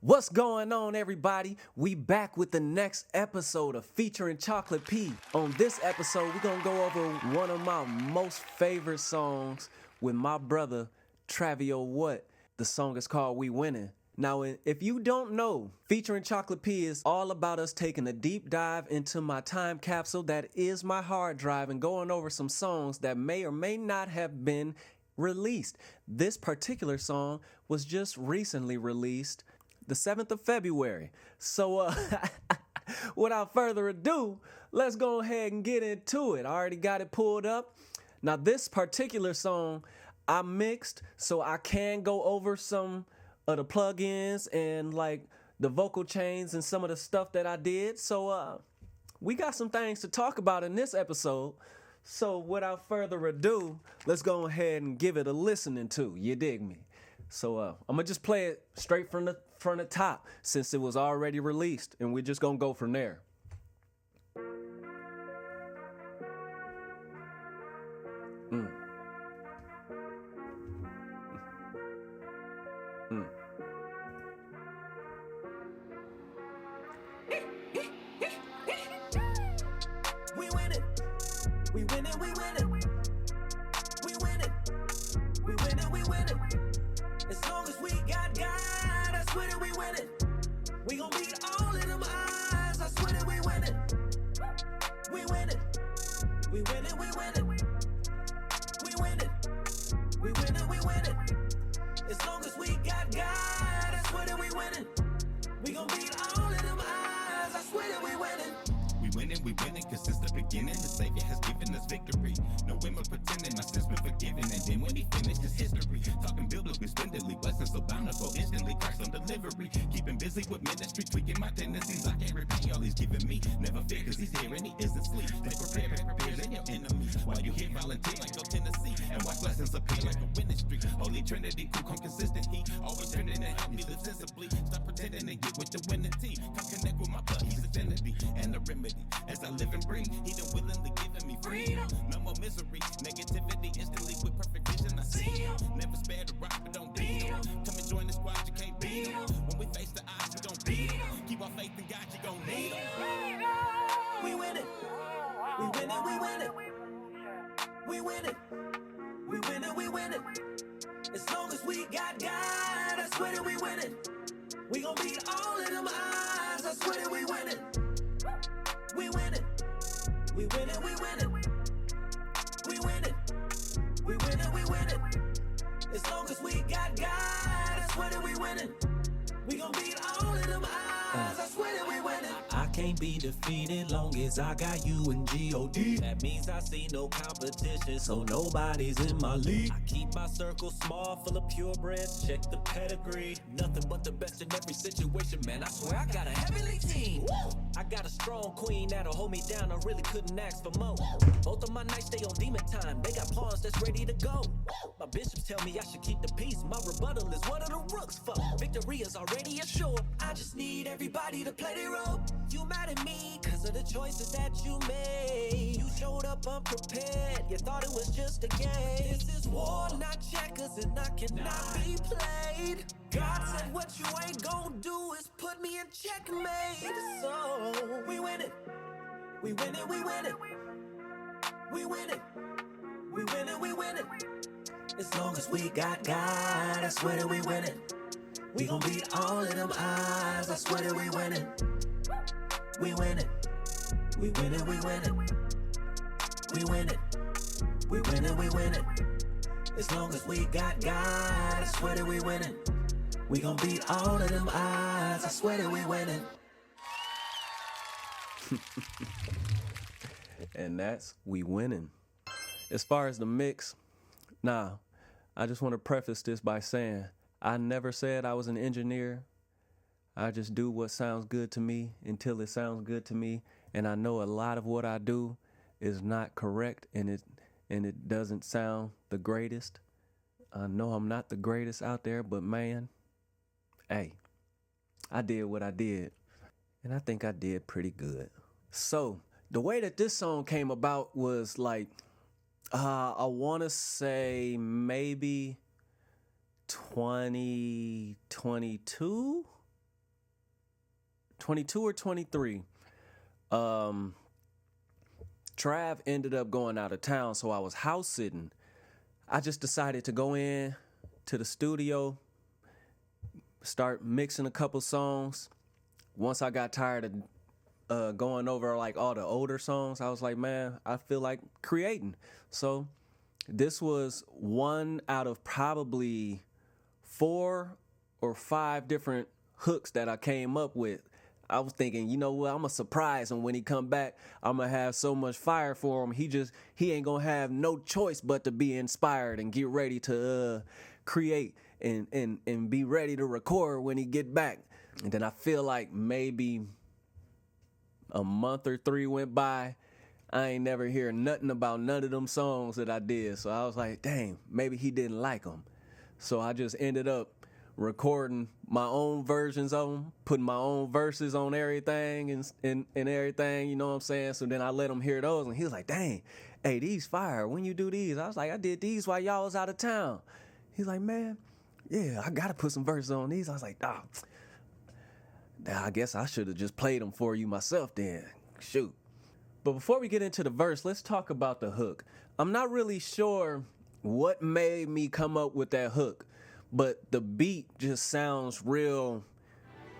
What's going on, everybody? We back with the next episode of Featuring Choclett P. On this episode, we're gonna go over one of my most favorite songs with my brother, TRAVIOWHAT. The song is called We Winning. Now, if you don't know, Featuring Choclett P is all about us taking a deep dive into my time capsule that is my hard drive and going over some songs that may or may not have been released. This particular song was just recently released the 7th of February. So without further ado, let's go ahead and get into it. I already got it pulled up. Now this particular song I mixed so I can go over some of the plugins and like the vocal chains and some of the stuff that I did. So we got some things to talk about in this episode. So without further ado, let's go ahead and give it a listening to. You dig me? So I'm gonna just play it straight from the top since it was already released, and we're just gonna go from there. We win it. We win it. We win it. We win it. We win it. We win it. As long as we got God, I swear that we win it. We gon' beat all of them eyes. I swear that we win it. We win it. We win it. We win it. We win it. We win it. We win it. As long as we got God, I swear that we win it. We gon' beat all of them eyes. I swear that we win it. We win it, cause since the beginning, the Savior has given us victory. No women pretending, my sins been forgiven, and then when he finished his history, talking biblically, splendidly, blessings so bountiful, instantly, Christ on delivery. Keeping busy with ministry, tweaking my tendencies, I can't repay all he's giving me. Never fear, cause he's here and he isn't asleep. They prepare than your enemy. While you here, volunteer like go Tennessee, and watch blessings appear like a winning streak. Holy Trinity, cool, come consistent, he always turning to help me live sensibly. Stop pretending and get with the winning team. Come connect with my blood, he's identity and the remedy. As I live and breathe, he done willingly giving me freedom. No more misery, negativity, instantly with perfect vision I see him. Never spare the rock, but don't beat him. Come and join the squad, you can't beat him. When we face the odds, we gon' beat him. Keep our faith in God, you gon' need him. We win it. We win it. We win it. We win it. We win it. We win it. As long as we got God, I swear that we win it. We gon' beat all of them eyes. I swear that we win it. We win it. We win it. We win it. We win it. We win it. We win it. As long as we got God, I swear that we win it. We gon' beat all of them eyes. I swear that we win it. I can't be defeated long as I got you and G.O.D. That means I see no competition, so nobody's in my league. I keep my circle small, full of purebreds, check the pedigree. Nothing but the best in every situation, man. I swear I got a heavenly team. I got a strong queen that'll hold me down, I really couldn't ask for more. Both of my nights stay on demon time, they got pawns that's ready to go. My bishops tell me I should keep the peace, my rebuttal is one of the rooks. Fuck, victory is already assured. I just need everybody to play their role. You mad at me cause of the choices that you made. You showed up unprepared, you thought it was just a game. This is war, not checkers, and I cannot be played. God said what you ain't gon' do is put me in checkmate. So we win it. We win it. We win it. We win it. We win it. We win it. As long as we got God, I swear that we win it. We gon' beat all of them eyes. I swear that we win it. We win it. We win it. We win it. We win it. We win it. We win it. As long as we got God, I swear that we win it. We gon' beat all of them eyes. I swear that we win it. And that's We Winning. As far as the mix, I just want to preface this by saying I never said I was an engineer. I just do what sounds good to me until it sounds good to me. And I know a lot of what I do is not correct and it doesn't sound the greatest. I know I'm not the greatest out there, but man, hey, I did what I did. And I think I did pretty good. So the way that this song came about was like, I want to say maybe 2022. 22 or 23. Trav ended up going out of town, so I was house sitting. I just decided to go in to the studio, start mixing a couple songs. Once I got tired of going over like all the older songs, I was like, man, I feel like creating. So this was one out of probably 4 or 5 different hooks that I came up with. I was thinking, you know what, I'm gonna surprise him when he come back. I'm gonna have so much fire for him. He ain't gonna have no choice but to be inspired and get ready to create and be ready to record when he get back. And then I feel like maybe a month or 3 went by. I ain't never hear nothing about none of them songs that I did. So I was like, dang, maybe he didn't like them. So I just ended up recording my own versions of them, putting my own verses on everything and everything, you know what I'm saying? So then I let him hear those, and he was like, dang, hey, these fire. When you do these? I was like, I did these while y'all was out of town. He's like, man, yeah, I got to put some verses on these. I was like, I guess I should have just played them for you myself then. Shoot. But before we get into the verse, let's talk about the hook. I'm not really sure what made me come up with that hook, but the beat just sounds real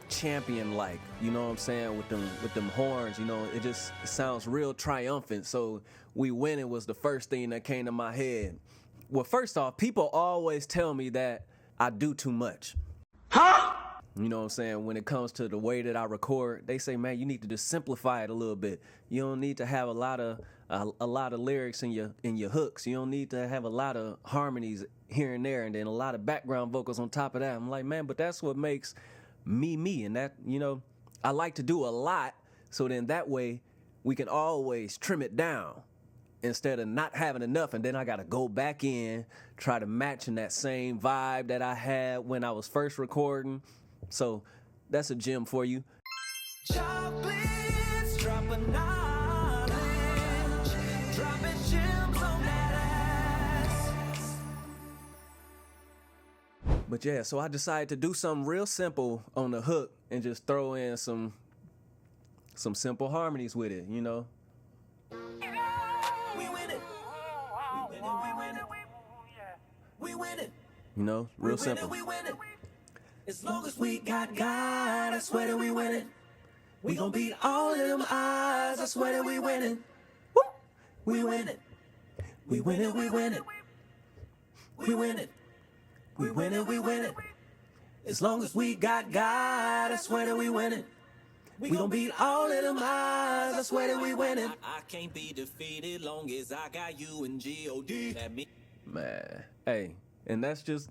champion-like, you know what I'm saying, with them horns, you know, it sounds real triumphant. So "We Winning" was the first thing that came to my head. Well, first off, people always tell me that I do too much. You know what I'm saying? When it comes to the way that I record, they say, man, you need to just simplify it a little bit. You don't need to have a lot of lyrics in your hooks. You don't need to have a lot of harmonies here and there, and then a lot of background vocals on top of that. I'm like, man, but that's what makes me, and that, you know, I like to do a lot, so then that way we can always trim it down instead of not having enough, and then I gotta go back in, try to match in that same vibe that I had when I was first recording. So that's a gem for you. Chocolates, dropping knowledge, dropping gems on that ass. But yeah, so I decided to do something real simple on the hook and just throw in some simple harmonies with it, you know? We win it. We win it. We win it. We win it. You know, real simple. We win it. As long as we got God, I swear that we win it. We gon' beat all of them odds, I swear that we win it. Woo! We win it. We win it, we win it. We win it. We win it, we win it. As long as we got God, I swear that we win it. We gon' beat all of them odds, I swear that we win it. I can't be defeated long as I got you and G.O.D. That me. Man, hey, and that's just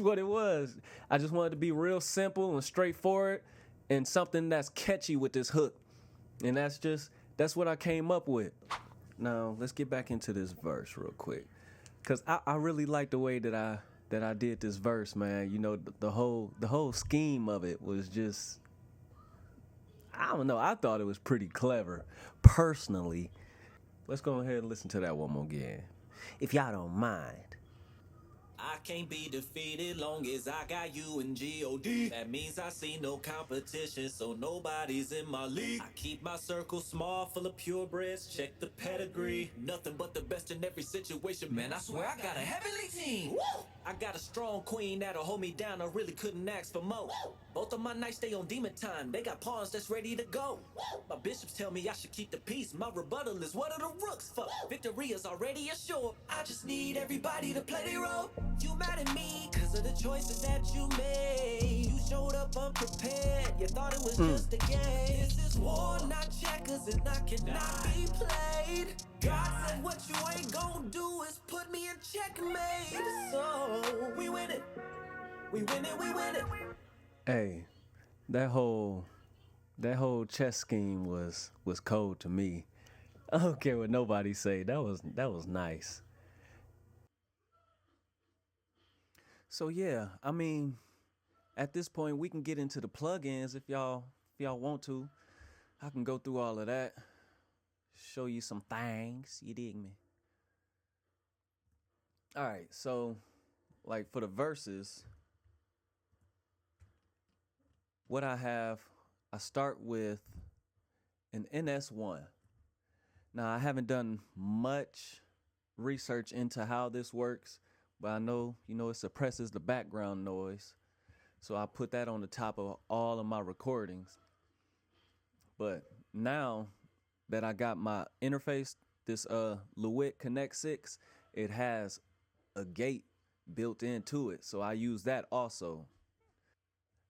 what it was. I just wanted to be real simple and straightforward and something that's catchy with this hook. And that's what I came up with. Now, let's get back into this verse real quick. Cause I really like the way that I did this verse, man. You know, the whole scheme of it was just, I don't know, I thought it was pretty clever, personally. Let's go ahead and listen to that one more again, if y'all don't mind. I can't be defeated long as I got you and G.O.D. That means I see no competition, so nobody's in my league. I keep my circle small, full of purebreds, check the pedigree. Nothing but the best in every situation, man, I swear I got a heavenly team. Woo! I got a strong queen that'll hold me down, I really couldn't ask for more. Woo! Both of my knights stay on demon time, they got pawns that's ready to go. Woo! My bishops tell me I should keep the peace, my rebuttal is what are the rooks for? Woo! Victory is already assured, I just need everybody to play their role. You mad at me cause of the choices that you made. You showed up unprepared, you thought it was just a game. This is war, not checkers, and I cannot be played. God said what you ain't gonna do is put me in checkmate. So we win it. We win it, we win it. Hey, that whole chess scheme was cold to me. I don't care what nobody say. That was nice. So yeah, I mean, at this point we can get into the plugins if y'all want to. I can go through all of that, show you some things. You dig me? All right, so like for the verses, what I have I start with an NS1. Now, I haven't done much research into how this works, but I know, it suppresses the background noise. So I put that on the top of all of my recordings. But now that I got my interface, this Lewitt Connect 6, it has a gate built into it. So I use that also.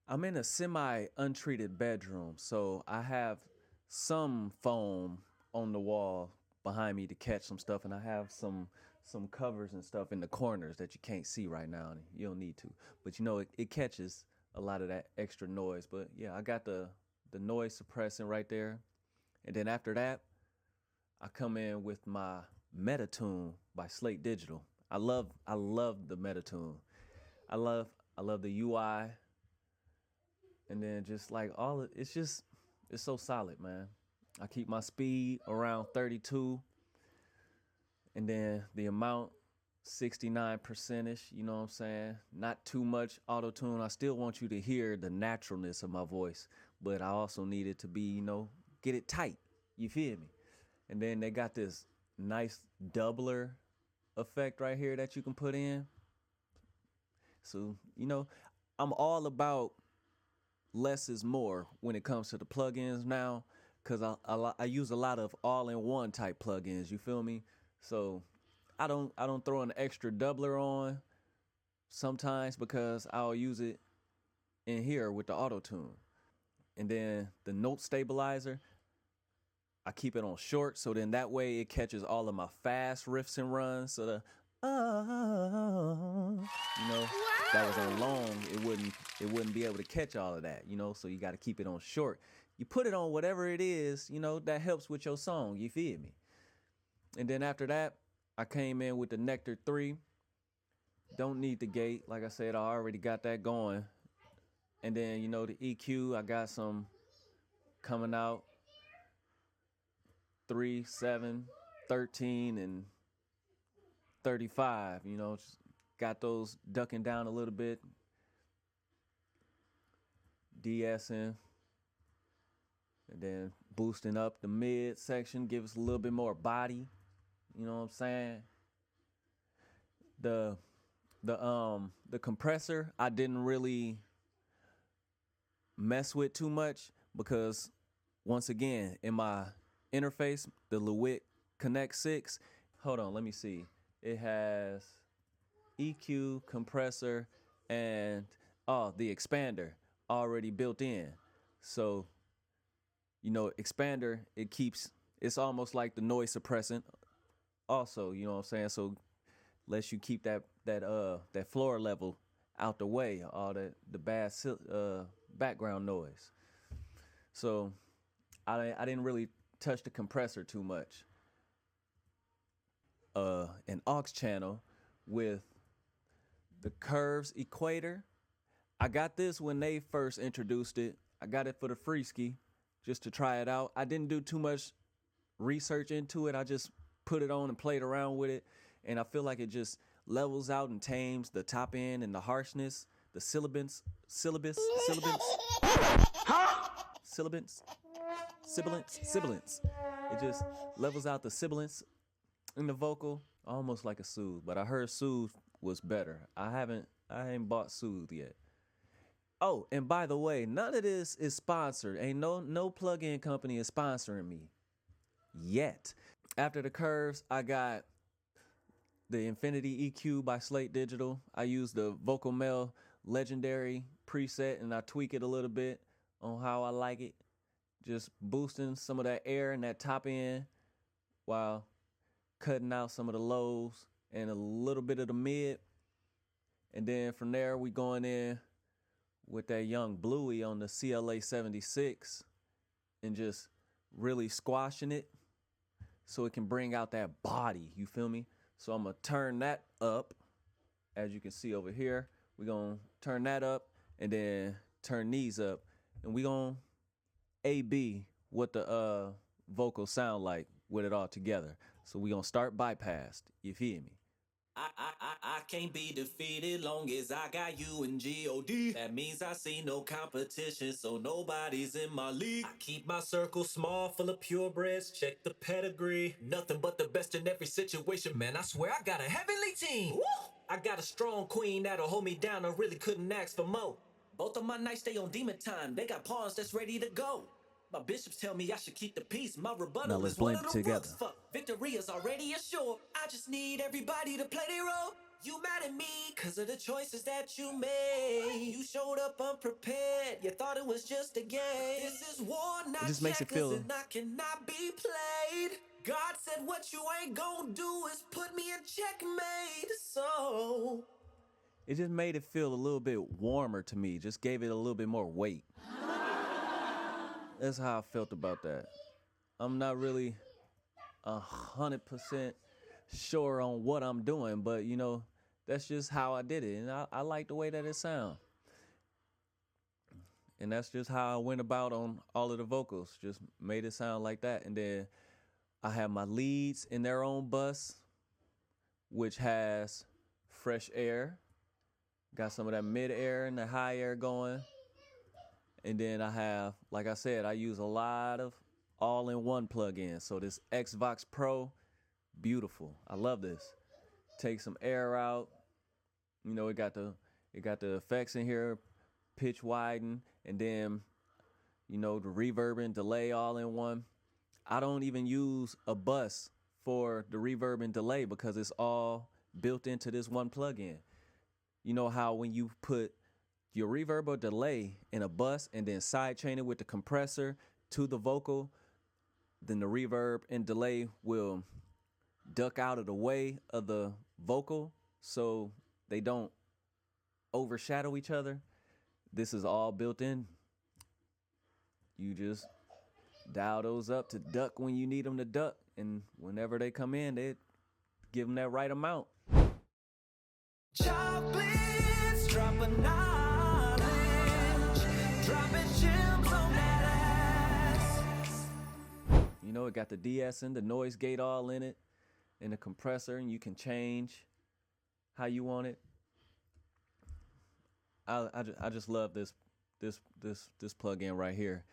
I'm in a semi-untreated bedroom, so I have some foam on the wall behind me to catch some stuff, and I have some covers and stuff in the corners that you can't see right now, and you don't need to. But it catches a lot of that extra noise. But yeah, I got the noise suppressing right there. And then after that, I come in with my Metatune by Slate Digital. I love the Metatune. I love the UI. And then just like it's so solid, man. I keep my speed around 32. And then the amount 69%ish, you know what I'm saying? Not too much auto-tune. I still want you to hear the naturalness of my voice, but I also need it to be, get it tight. You feel me? And then they got this nice doubler effect right here that you can put in. So, I'm all about less is more when it comes to the plugins now, because I use a lot of all-in-one type plugins, you feel me? So I don't throw an extra doubler on sometimes because I'll use it in here with the auto-tune. And then the note stabilizer, I keep it on short, so then that way it catches all of my fast riffs and runs. So that was on long, it wouldn't be able to catch all of that, so you got to keep it on short. You put it on whatever it is, that helps with your song, you feel me? And then after that, I came in with the Nectar 3. Don't need the gate. Like I said, I already got that going. And then, the EQ, I got some coming out 3, 7, 13, and 35, just got those ducking down a little bit, de-essing, and then boosting up the mid section, give us a little bit more body, you know what I'm saying? The compressor, I didn't really mess with too much because, once again, in my interface, the Lewitt Connect 6, hold on, let me see. It has EQ, compressor, and the expander already built in. So, expander, it's almost like the noise suppressant also, you know what I'm saying? So lets you keep that floor level out the way, all the bad background noise. So I didn't really touch the compressor too much. An aux channel with the Curves Equator. I got this when they first introduced it. I got it for the free ski just to try it out. I didn't do too much research into it. I just put it on and played around with it. And I feel like it just levels out and tames the top end and the harshness, the sibilance. It just levels out the sibilance in the vocal, almost like a Soothe. But I heard Soothe was better. I ain't bought Soothe yet. Oh, and by the way, none of this is sponsored. Ain't no plug-in company is sponsoring me yet. After the Curves, I got the Infinity EQ by Slate Digital. I use the Vocal Mel Legendary preset and I tweak it a little bit on how I like it. Just boosting some of that air in that top end while cutting out some of the lows and a little bit of the mid. And then from there, we going in with that young Bluey on the CLA 76 and just really squashing it so it can bring out that body, you feel me? So I'm gonna turn that up, as you can see over here. We're gonna turn that up and then turn these up, and we gonna A/B what the vocals sound like with it all together. So we gonna start bypassed, you feel me? I can't be defeated long as I got you and G.O.D. That means I see no competition, so nobody's in my league. I keep my circle small, full of purebreds, check the pedigree. Nothing but the best in every situation, man. I swear I got a heavenly team. Woo! I got a strong queen that'll hold me down. I really couldn't ask for more. Both of my knights stay on demon time. They got pawns that's ready to go. My bishops tell me I should keep the peace. My Now rebuttal let's is one blend of it the together. rooks. Fuck, victory is already assured. I just need everybody to play their role. You mad at me cause of the choices that you made. You showed up unprepared. You thought it was just a game. This is war, not just makes it checkers, feel- and I cannot be played. God said what you ain't gonna do is put me in checkmate. So It just made it feel a little bit warmer to me. Just gave it a little bit more weight. That's how I felt about that. I'm not really 100% sure on what I'm doing, but you know, that's just how I did it, and I like the way that it sounds. And that's just how I went about on all of the vocals. Just made it sound like that, and then I have my leads in their own bus, which has fresh air. Got some of that mid air and the high air going. And then I have, like I said, I use a lot of all-in-one plugins. So this Xvox Pro, beautiful. I love this. Take some air out. You know, it got the effects in here, pitch widen, and then, you know, the reverb and delay all in one. I don't even use a bus for the reverb and delay because it's all built into this one plugin. You know how when you put your reverb or delay in a bus and then sidechain it with the compressor to the vocal, then the reverb and delay will duck out of the way of the vocal so they don't overshadow each other. This is all built in. You just dial those up to duck when you need them to duck, and whenever they come in, they give them that right amount. Chocolates, dropping knowledge, dropping gems on that ass. You know, it got the DS and the noise gate all in it, and the compressor, and you can change how you want it. I just love this plugin right here.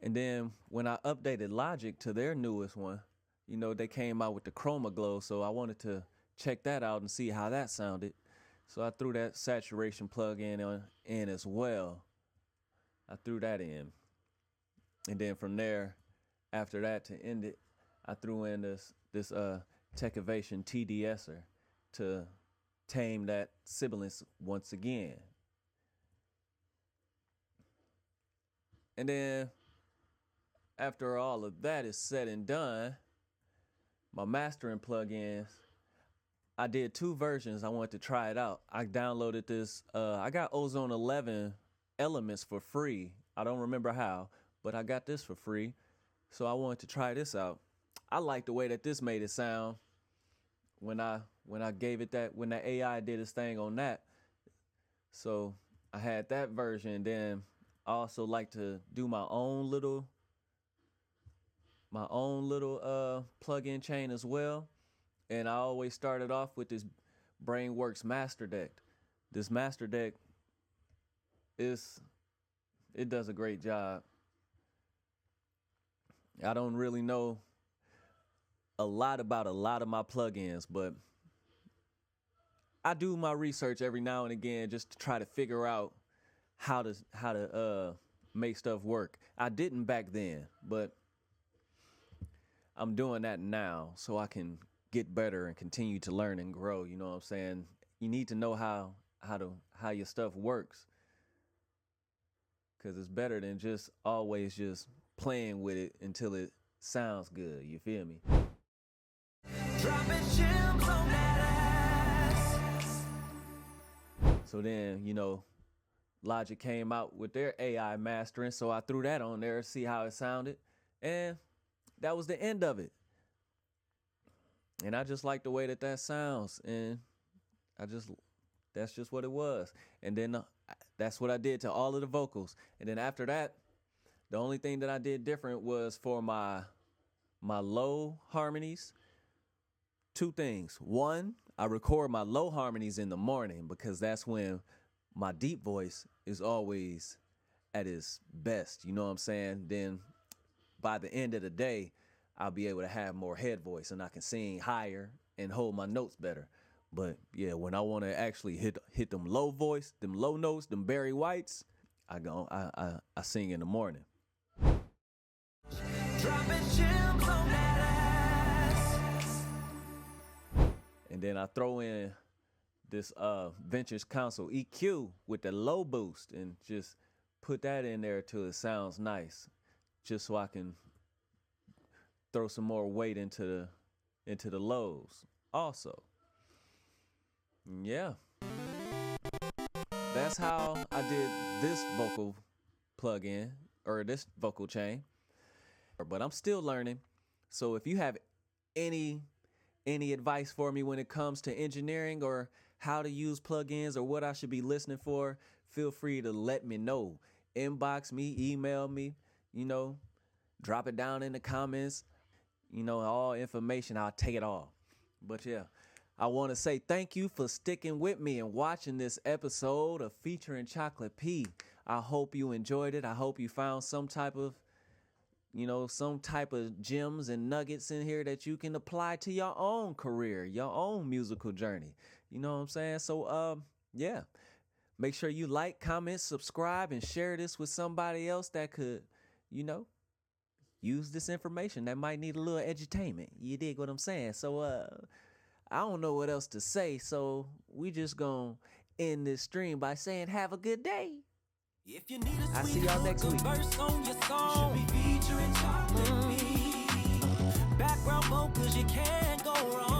And then when I updated Logic to their newest one, you know, they came out with the Chroma Glow, so I wanted to check that out and see how that sounded. So I threw that saturation plugin in as well. I threw that in. And then from there, after that, to end it, I threw in this Techovation TDSer to tame that sibilance once again. And then after all of that is said and done, my mastering plugins, I did 2 versions. I wanted to try it out. I downloaded this. I got Ozone 11 Elements for free. I don't remember how, but I got this for free. So I wanted to try this out. I like the way that this made it sound when I gave it that, when the AI did its thing on that. So I had that version. Then I also like to do my own little plug-in chain as well. And I always started off with this Brainworks Master Deck. This Master Deck it does a great job. I don't really know a lot about a lot of my plugins, but I do my research every now and again just to try to figure out how to make stuff work. I didn't back then, but I'm doing that now so I can get better and continue to learn and grow. You know what I'm saying? You need to know how your stuff works, because it's better than just always just playing with it until it sounds good. You feel me? Dropping gems on that ass. So then, you know, Logic came out with their AI mastering, so I threw that on there to see how it sounded, and that was the end of it. And I just like the way that sounds, and that's just what it was. And then that's what I did to all of the vocals. And then after that, the only thing that I did different was for my low harmonies. 2 things. 1, I record my low harmonies in the morning because that's when my deep voice is always at its best. You know what I'm saying? Then by the end of the day, I'll be able to have more head voice and I can sing higher and hold my notes better. But yeah, when I want to actually hit them low voice, them low notes, them Barry Whites, I sing in the morning. Dropping gems on that ass. And then I throw in this Ventures Console EQ with the low boost and just put that in there till it sounds nice, just so I can throw some more weight into the lows also. Yeah. That's how I did this vocal plug-in or this vocal chain. But I'm still learning. So if you have any advice for me when it comes to engineering or how to use plugins or what I should be listening for, feel free to let me know. Inbox me, email me, drop it down in the comments. All information, I'll take it all. But yeah, I want to say thank you for sticking with me and watching this episode of Featuring Choclett P. I hope you enjoyed it. I hope you found some type of gems and nuggets in here that you can apply to your own career, your own musical journey. You know what I'm saying? So, yeah, make sure you like, comment, subscribe, and share this with somebody else that could, use this information that might need a little edutainment. You dig what I'm saying? So, I don't know what else to say, so we just gonna end this stream by saying have a good day. If you need a I'll sweet see y'all next hook, a week. verse on your song, you should be featuring Choclett P. Background vocals, you can't go wrong.